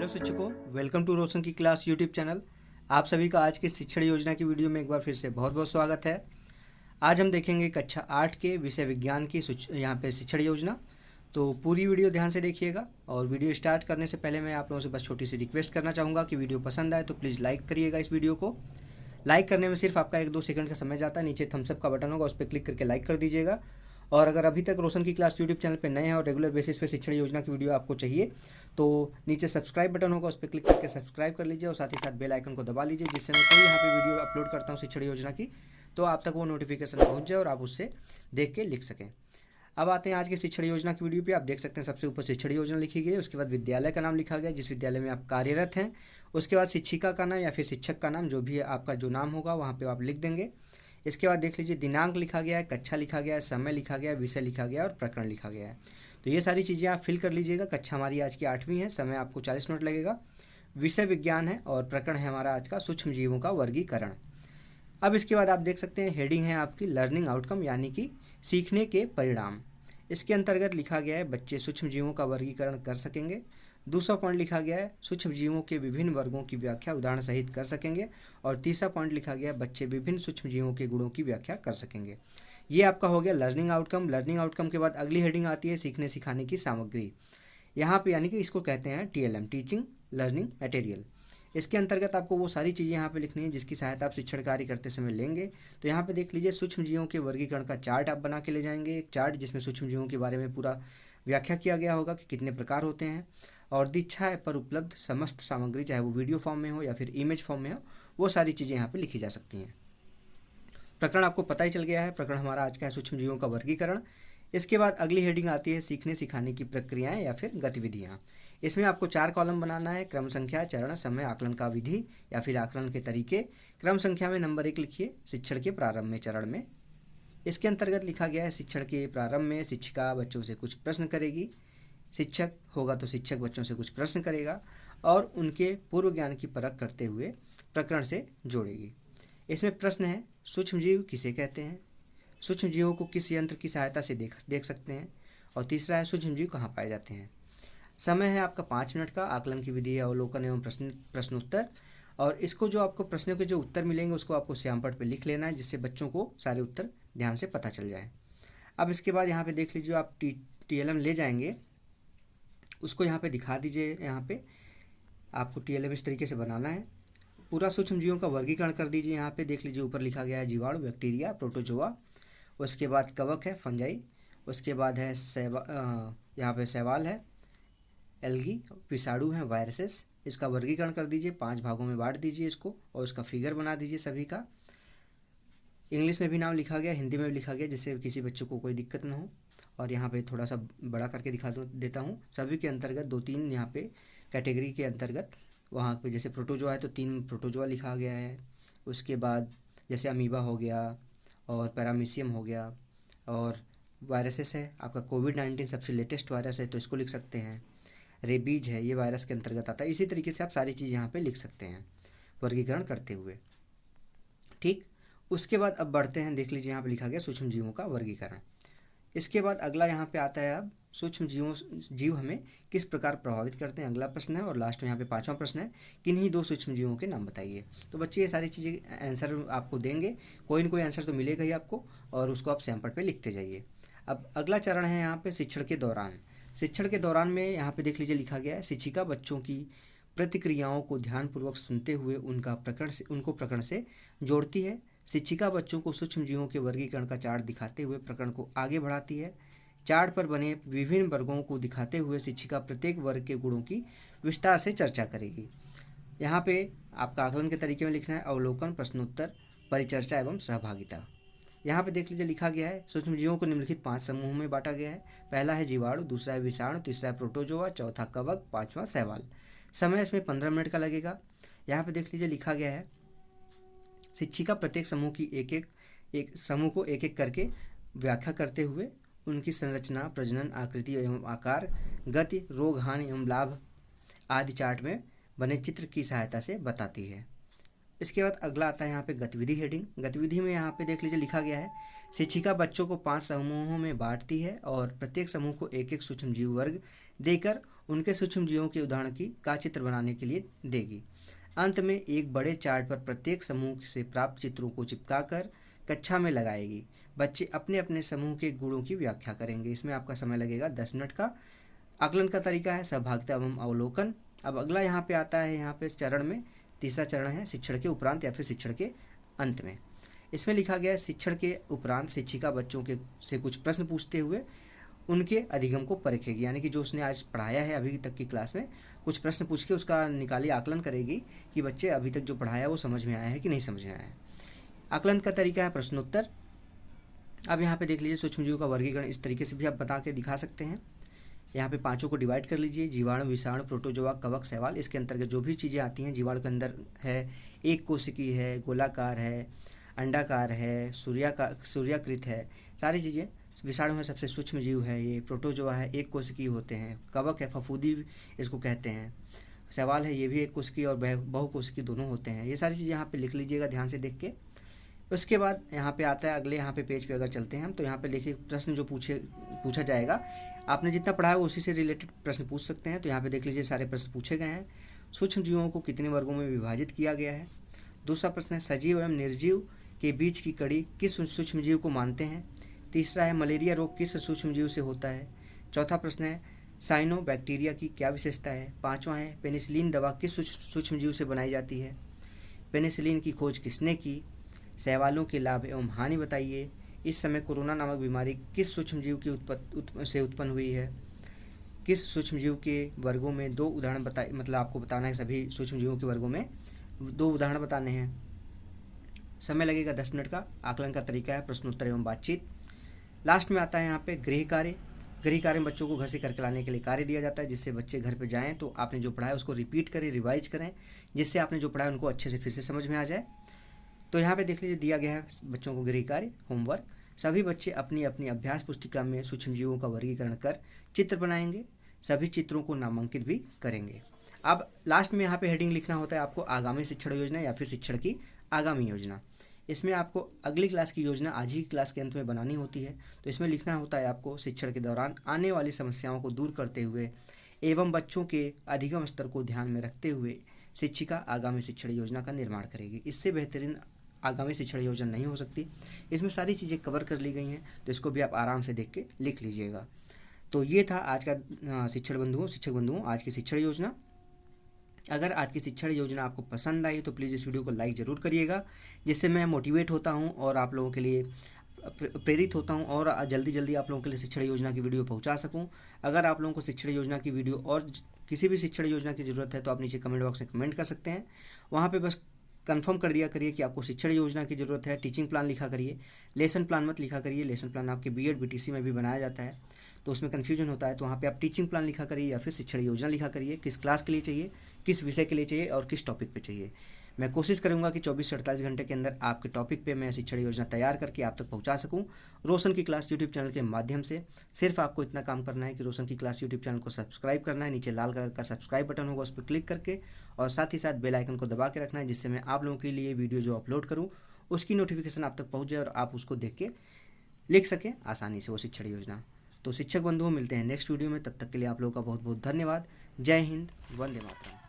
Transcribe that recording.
Hello शिक्षकों, welcome to रोशन की class YouTube channel. आप सभी का आज की शिक्षण योजना की वीडियो में एक बार फिर से बहुत बहुत स्वागत है। आज हम देखेंगे कक्षा 8 के विषय विज्ञान की यहाँ पे शिक्षण योजना। तो पूरी वीडियो ध्यान से देखिएगा और वीडियो स्टार्ट करने से पहले मैं आप लोगों से बस छोटी सी रिक्वेस्ट करना चाहूँगा कि वीडियो पसंद आए तो प्लीज़ लाइक करिएगा। इस वीडियो को लाइक करने में सिर्फ आपका 1-2 सेकंड का समय जाता है। नीचे थम्सअप का बटन होगा, उस पर क्लिक करके लाइक कर दीजिएगा। और अगर अभी तक रोशन की क्लास यूट्यूब चैनल पर नए हैं और रेगुलर बेसिस पे शिक्षण योजना की वीडियो आपको चाहिए तो नीचे सब्सक्राइब बटन होगा, उस पर क्लिक करके सब्सक्राइब कर लीजिए और साथ ही साथ बेल आइकन को दबा लीजिए, जिससे मैं कोई यहाँ पे वीडियो अपलोड करता हूँ शिक्षण योजना की तो आप तक वो नोटिफिकेशन पहुँच जाए और आप उससे देख के लिख सकें। अब आते हैं आज की शिक्षण योजना की वीडियो पे। आप देख सकते हैं सबसे ऊपर शिक्षण योजना लिखी गई है, उसके बाद विद्यालय का नाम लिखा गया जिस विद्यालय में आप कार्यरत हैं, उसके बाद शिक्षिका का नाम या फिर शिक्षक का नाम, जो भी आपका जो नाम होगा वहाँ पे आप लिख देंगे। इसके बाद देख लीजिए दिनांक लिखा गया है, कक्षा लिखा गया है, समय लिखा गया है, विषय लिखा गया है और प्रकरण लिखा गया है। तो ये सारी चीज़ें आप फिल कर लीजिएगा। कक्षा हमारी आज की 8वीं है, समय आपको 40 मिनट लगेगा, विषय विज्ञान है और प्रकरण है हमारा आज का सूक्ष्म जीवों का वर्गीकरण। अब इसके बाद आप देख सकते हैं हेडिंग है आपकी लर्निंग आउटकम यानी कि सीखने के परिणाम। इसके अंतर्गत लिखा गया है बच्चे सूक्ष्म जीवों का वर्गीकरण कर सकेंगे। दूसरा पॉइंट लिखा गया है सूक्ष्म जीवों के विभिन्न वर्गों की व्याख्या उदाहरण सहित कर सकेंगे। और तीसरा पॉइंट लिखा गया है बच्चे विभिन्न सूक्ष्म जीवों के गुणों की व्याख्या कर सकेंगे। ये आपका हो गया लर्निंग आउटकम। लर्निंग आउटकम के बाद अगली हेडिंग आती है सीखने सिखाने की सामग्री। यहाँ पे यानी कि इसको कहते हैं TLM, टीचिंग लर्निंग मटेरियल। इसके अंतर्गत आपको वो सारी चीज़ें यहाँ पे लिखनी है जिसकी सहायता आप शिक्षण कार्य करते समय लेंगे। तो यहाँ पे देख लीजिए सूक्ष्म जीवों के वर्गीकरण का चार्ट आप बना के ले जाएंगे, एक चार्ट जिसमें सूक्ष्म जीवों के बारे में पूरा व्याख्या किया गया होगा कि कितने प्रकार होते हैं और दीक्षा पर उपलब्ध समस्त सामग्री, चाहे वो वीडियो फॉर्म में हो या फिर इमेज फॉर्म में हो, वो सारी चीज़ें यहाँ पर लिखी जा सकती हैं। प्रकरण आपको पता ही चल गया है, प्रकरण हमारा आज का है सूक्ष्म जीवों का वर्गीकरण। इसके बाद अगली हेडिंग आती है सीखने सिखाने की प्रक्रियाएं या फिर गतिविधियां। इसमें आपको 4 कॉलम बनाना है, क्रम संख्या, चरण, समय, आकलन का विधि या फिर आकलन के तरीके। क्रम संख्या में नंबर 1 लिखिए शिक्षण के प्रारंभ में चरण में। इसके अंतर्गत लिखा गया है शिक्षण के प्रारंभ में शिक्षिका बच्चों से कुछ प्रश्न करेगी, शिक्षक होगा तो शिक्षक बच्चों से कुछ प्रश्न करेगा और उनके पूर्व ज्ञान की परख करते हुए प्रकरण से जोड़ेगी। इसमें प्रश्न है सूक्ष्म जीव किसे कहते हैं, सूक्ष्म जीवों को किस यंत्र की सहायता से देख सकते हैं, और तीसरा है सूक्ष्म जीव कहाँ पाए जाते हैं। समय है आपका 5 मिनट का। आकलन की विधि है अवलोकन एवं प्रश्नोत्तर। और इसको जो आपको प्रश्नों के जो उत्तर मिलेंगे उसको आपको श्यामपट्ट पे लिख लेना है जिससे बच्चों को सारे उत्तर ध्यान से पता चल जाए। अब इसके बाद यहाँ पे देख लीजिए आप TLM ले जाएंगे, उसको यहाँ पे दिखा दीजिए। यहाँ पे आपको TLM इस तरीके से बनाना है। पूरा सूक्ष्म जीवों का वर्गीकरण कर दीजिए। यहाँ पे देख लीजिए ऊपर लिखा गया है जीवाणु, बैक्टीरिया, प्रोटोजोआ, उसके बाद कवक है फंजाई, उसके बाद है यहाँ पे शैवाल है, एल्गी, विषाणु हैं, वायरसेस। इसका वर्गीकरण कर दीजिए, 5 भागों में बांट दीजिए इसको और उसका फिगर बना दीजिए सभी का। इंग्लिश में भी नाम लिखा गया, हिंदी में भी लिखा गया जिससे किसी बच्चों को कोई दिक्कत ना हो। और यहाँ पे थोड़ा सा बड़ा करके देता हूँ। सभी के अंतर्गत 2-3 यहाँ पे कैटेगरी के अंतर्गत वहाँ पे जैसे प्रोटोजोआ है तो 3 प्रोटोजोआ लिखा गया है। उसके बाद जैसे अमीबा हो गया और पैरामीशियम हो गया, और वायरसेस है आपका कोविड-19 सबसे लेटेस्ट वायरस है तो इसको लिख सकते हैं। रेबीज है, ये वायरस के अंतर्गत आता है। इसी तरीके से आप सारी चीज़ यहाँ पे लिख सकते हैं वर्गीकरण करते हुए। ठीक, उसके बाद अब बढ़ते हैं। देख लीजिए यहाँ पे लिखा गया सूक्ष्म जीवों का वर्गीकरण। इसके बाद अगला यहाँ पे आता है अब सूक्ष्म जीव हमें किस प्रकार प्रभावित करते हैं, अगला प्रश्न है। और लास्ट में यहाँ पे 5वां प्रश्न है किन्हीं 2 सूक्ष्म जीवों के नाम बताइए। तो बच्चे ये सारी चीज़ें आंसर आपको देंगे, कोई न कोई आंसर तो मिलेगा ही आपको, और उसको आप सैंपल पे लिखते जाइए। अब अगला चरण है यहाँ पे शिक्षण के दौरान। शिक्षण के दौरान में यहाँ पे देख लीजिए लिखा गया है शिक्षिका बच्चों की प्रतिक्रियाओं को ध्यानपूर्वक सुनते हुए उनको प्रकरण से जोड़ती है। शिक्षिका बच्चों को सूक्ष्म जीवों के वर्गीकरण का चार्ट दिखाते हुए प्रकरण को आगे बढ़ाती है। चार्ट पर बने विभिन्न वर्गों को दिखाते हुए शिक्षिका प्रत्येक वर्ग के गुणों की विस्तार से चर्चा करेगी। यहाँ पे आपका आकलन के तरीके में लिखना है अवलोकन, प्रश्नोत्तर, परिचर्चा एवं सहभागिता। यहाँ पे देख लीजिए लिखा गया है सूक्ष्म जीवों को निम्नलिखित 5 समूहों में बांटा गया है। पहला है जीवाणु, दूसरा है विषाणु, तीसरा है प्रोटोजोआ, चौथा कवक, 5वां शैवाल। समय इसमें 15 मिनट का लगेगा। यहाँ पे देख लीजिए लिखा गया है शिक्षिका प्रत्येक समूह की एक समूह को एक एक करके व्याख्या करते हुए उनकी संरचना, प्रजनन, आकृति एवं आकार, गति, रोग, हानि एवं लाभ आदि चार्ट में बने चित्र की सहायता से बताती है। इसके बाद अगला आता है यहाँ पे गतिविधि हेडिंग। गतिविधि में यहाँ पे देख लीजिए लिखा गया है शिक्षिका बच्चों को 5 समूहों में बांटती है और प्रत्येक समूह को एक एक सूक्ष्म जीव वर्ग देकर उनके सूक्ष्म जीवों के उदाहरण का चित्र बनाने के लिए देगी। अंत में एक बड़े चार्ट पर प्रत्येक समूह से प्राप्त चित्रों को चिपकाकर कक्षा में लगाएगी। बच्चे अपने अपने समूह के गुणों की व्याख्या करेंगे। इसमें आपका समय लगेगा 10 मिनट का। आकलन का तरीका है सहभागिता एवं अवलोकन। अब अगला यहाँ पे आता है, यहाँ पे चरण में तीसरा चरण है शिक्षण के उपरांत या फिर शिक्षण के अंत में। इसमें लिखा गया है शिक्षण के उपरांत शिक्षिका बच्चों के से कुछ प्रश्न पूछते हुए उनके अधिगम को परखेगी, यानी कि जो उसने आज पढ़ाया है अभी तक की क्लास में कुछ प्रश्न पूछ के उसका निकाली आकलन करेगी कि बच्चे अभी तक जो पढ़ाया वो समझ में आया है कि नहीं समझ में आया है। आकलन का तरीका है प्रश्नोत्तर। अब यहाँ पे देख लीजिए सूक्ष्मजीवों का वर्गीकरण इस तरीके से भी आप बता के दिखा सकते हैं। यहाँ पे पांचों को डिवाइड कर लीजिए, जीवाणु, विषाणु, प्रोटोजोआ, कवक, शैवाल। इसके अंतर्गत जो भी चीज़ें आती हैं, जीवाणु के अंदर है एक कोशिकी है, गोलाकार है, अंडाकार है, सूर्याकृत है, सारी चीज़ें। विषाणु है सबसे सूक्ष्म जीव है, ये प्रोटोजोआ है एक कोशिकी होते हैं, कवक है फफूंदी इसको कहते हैं, शैवाल है ये भी एक कोशिकी और बहुकोशिकी दोनों होते हैं। ये सारी चीज़ें यहाँ पे लिख लीजिएगा ध्यान से देख के। उसके बाद यहाँ पे आता है अगले, यहाँ पे पेज पे अगर चलते हैं हम तो यहाँ पे देखिए प्रश्न जो पूछा जाएगा, आपने जितना पढ़ा है उसी से रिलेटेड प्रश्न पूछ सकते हैं। तो यहाँ पे देख लीजिए सारे प्रश्न पूछे गए हैं। सूक्ष्म जीवों को कितने वर्गों में विभाजित किया गया है। दूसरा प्रश्न है सजीव एवं निर्जीव के बीच की कड़ी किस सूक्ष्म जीव को मानते हैं। तीसरा है मलेरिया रोग किस सूक्ष्म जीव से होता है। चौथा प्रश्न है साइनोबैक्टीरिया की क्या विशेषता है। पांचवा है पेनिसिलिन दवा किस सूक्ष्म जीव से बनाई जाती है। पेनिसिलिन की खोज किसने की। शैवालों के लाभ एवं हानि बताइए। इस समय कोरोना नामक बीमारी किस सूक्ष्म जीव की उत्पन्न हुई है। किस सूक्ष्म जीव के वर्गों में दो उदाहरण बताए, मतलब आपको बताना है सभी सूक्ष्म जीवों के वर्गों में दो उदाहरण बताने हैं। समय लगेगा 10 मिनट का। आकलन का तरीका है प्रश्नोत्तर एवं बातचीत। लास्ट में आता है यहाँ पे गृह कार्य। गृह कार्य में बच्चों को घर से करके लाने के लिए कार्य दिया जाता है, जिससे बच्चे घर पे जाएं तो आपने जो पढ़ा है उसको रिपीट करें, रिवाइज करें, जिससे आपने जो पढ़ा है उनको अच्छे से फिर से समझ में आ जाए। तो यहाँ पे देख लीजिए दिया गया है बच्चों को गृह कार्य होमवर्क। सभी बच्चे अपनी अपनी अभ्यास पुस्तिका में सूक्ष्मजीवों का वर्गीकरण कर चित्र बनाएंगे। सभी चित्रों को नामांकित भी करेंगे। अब लास्ट में यहाँ पे हेडिंग लिखना होता है आपको आगामी शिक्षण योजना या फिर शिक्षण की आगामी योजना। इसमें आपको अगली क्लास की योजना आज ही क्लास के अंत में बनानी होती है। तो इसमें लिखना होता है आपको शिक्षण के दौरान आने वाली समस्याओं को दूर करते हुए एवं बच्चों के अधिगम स्तर को ध्यान में रखते हुए शिक्षिका आगामी शिक्षण योजना का निर्माण करेगी। इससे बेहतरीन आगामी शिक्षण योजना नहीं हो सकती। इसमें सारी चीज़ें कवर कर ली गई हैं, तो इसको भी आप आराम से देख के लिख लीजिएगा। तो ये था आज का शिक्षक बंधुओं आज की शिक्षण योजना। अगर आज की शिक्षण योजना आपको पसंद आई तो प्लीज़ इस वीडियो को लाइक ज़रूर करिएगा, जिससे मैं मोटिवेट होता हूं और आप लोगों के लिए प्रेरित होता हूं और जल्दी आप लोगों के लिए शिक्षण योजना की वीडियो पहुंचा सकूं। अगर आप लोगों को शिक्षण योजना की वीडियो और किसी भी शिक्षण योजना की ज़रूरत है तो आप नीचे कमेंट बॉक्स में कमेंट कर सकते हैं। वहाँ पर बस कंफर्म कर दिया करिए कि आपको शिक्षण योजना की ज़रूरत है। टीचिंग प्लान लिखा करिए, लेसन प्लान मत लिखा करिए। लेसन प्लान आपके बीएड बीटीसी में भी बनाया जाता है तो उसमें कन्फ्यूजन होता है। तो वहाँ पे आप टीचिंग प्लान लिखा करिए या फिर शिक्षण योजना लिखा करिए, किस क्लास के लिए चाहिए, किस विषय के लिए चाहिए और किस टॉपिक पे चाहिए। मैं कोशिश करूँगा कि 24 से 48 घंटे के अंदर आपके टॉपिक पे मैं शिक्षण योजना तैयार करके आप तक पहुँचा सकूँ रोशन की क्लास यूट्यूब चैनल के माध्यम से। सिर्फ आपको इतना काम करना है कि रोशन की क्लास यूट्यूब चैनल को सब्सक्राइब करना है। नीचे लाल कलर का सब्सक्राइब बटन होगा उस पर क्लिक करके, और साथ ही साथ बेल आइकन को दबा के रखना है, जिससे मैं आप लोगों के लिए वीडियो जो अपलोड करूँ उसकी नोटिफिकेशन आप तक पहुँच जाए और आप उसको देख के लिख सकें आसानी से वो शिक्षण योजना। तो शिक्षक बंधुओं मिलते हैं नेक्स्ट वीडियो में, तब तक के लिए आप लोगों का बहुत बहुत धन्यवाद। जय हिंद, वंदे मातरम।